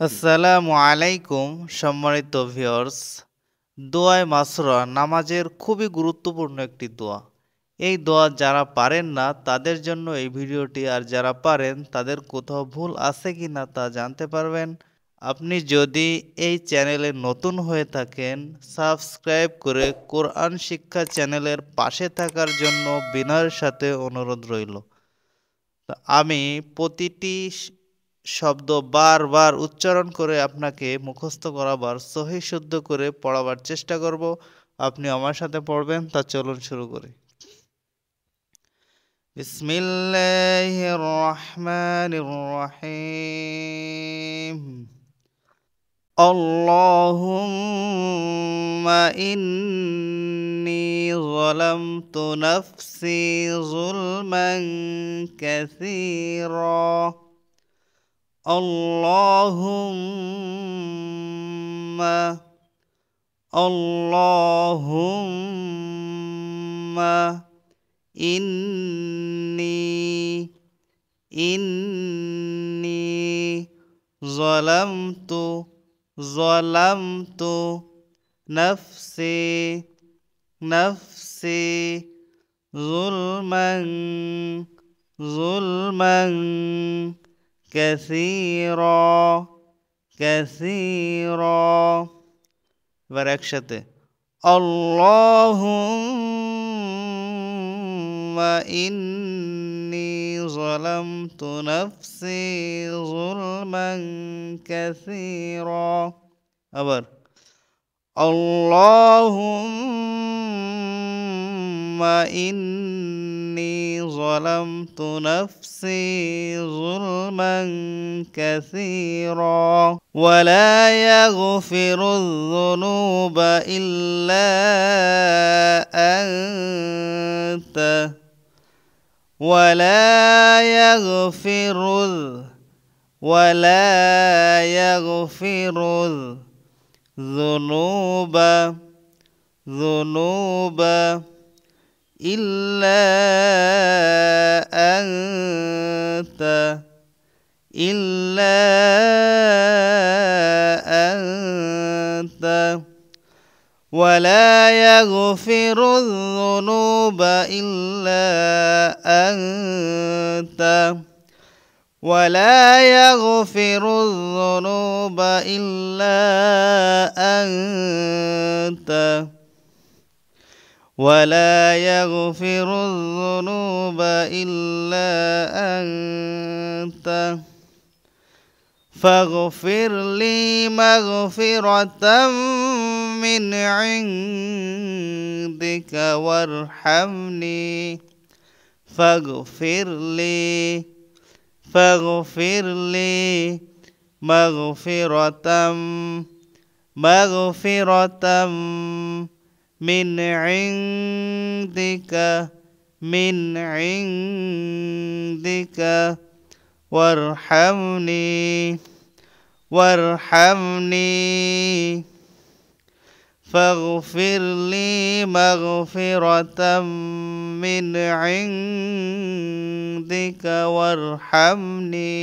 আসসালামু আলাইকুম সম্মানিত ভিউয়ার্স। দোয়ায়ে মাসুরা নামাজের খুবই গুরুত্বপূর্ণ একটি দোয়া। এই দোয়া যারা পারেন না তাদের জন্য এই ভিডিওটি, আর যারা পারেন তাদের কোথাও ভুল আছে কি না তা জানতে পারবেন। আপনি যদি এই চ্যানেলে নতুন হয়ে থাকেন, সাবস্ক্রাইব করে কোরআন শিক্ষা চ্যানেলের পাশে থাকার জন্য বিনয়ের সাথে অনুরোধ রইল। আমি প্রতিটি শব্দ বারবার উচ্চারণ করে আপনাকে মুখস্থ করাবার সহি শুদ্ধ করে পড়াবার চেষ্টা করব। আপনি আমার সাথে পড়বেন, তা চলুন শুরু করি। বিসমিল্লাহির রহমানির রহিম। আল্লাহুম্মা ইন্নী যালামতু নাফসি যুলমান কাসীরা। Allahumma Allahumma inni zalamtu nafsi zulman কাসীরা। এবার একসাথে আল্লাহুম্মা ইন্নী যালামতু নাফসি যুলমান কাসীরা। আবার আল্লাহুম্মা ইন্নী যালামতু নাফসি যুলমান কাসীরা ওয়া লা ইয়াগফিরুয যুনুবা ইল্লা আনতা ওয়া লা ইয়াগফিরুয যুনুবা ইল্লা আনতা ولا يغفر الذنوب إلا أنت ولا يغفر الذنوب إلا أنت ولا يغفر الذنوب إلا أنت فاغفر لي مغفرة من عندك وارحمني فاغفر لي مغفرة من عندك وارحمني فاغفر لي مغفرة من عندك وارحمني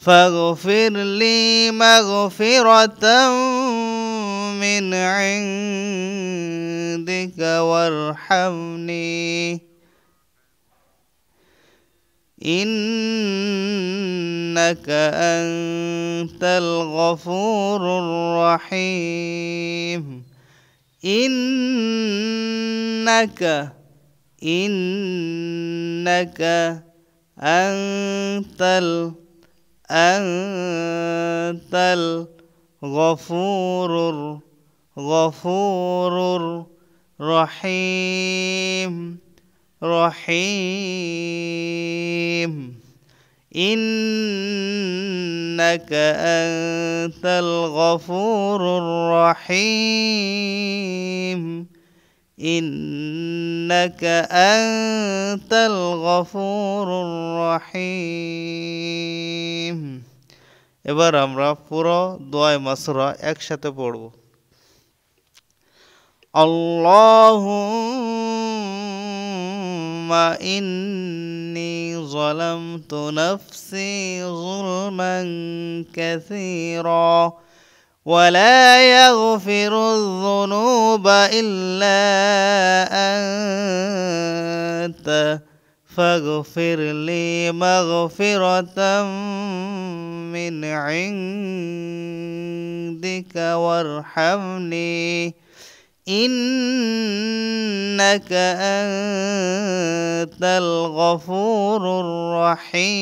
فاغفر لي مغفرة من عندك وارحمني إنك أنت الغفور الرحيم إنك أنت الغفور الرحيم إنك أنت الغفور الرحيم إنك أنت الغفور الرحيم এবার আমরা পুরো দোয়ায়ে মাসুরা একসাথে পড়ব। اللهم إني ظلمت نفسي ظلما كثيرا ولا يغفر الذنوب إلا أنت فاغفر لي مغفرة من عندك وارحمني إنك أنت الغفور الرحيم।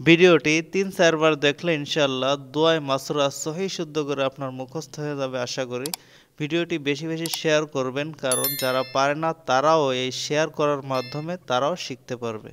ভিডিওটি 3-4 বার দেখলে ইনশাআল্লাহ দোয়ায়ে মাসরুরা সহি শুদ্ধ করে আপনার মুখস্থ হয়ে যাবে আশা করি। ভিডিওটি বেশি বেশি শেয়ার করবেন, কারণ যারা পারে না তারাও এই শেয়ার করার মাধ্যমে তারাও শিখতে পারবে।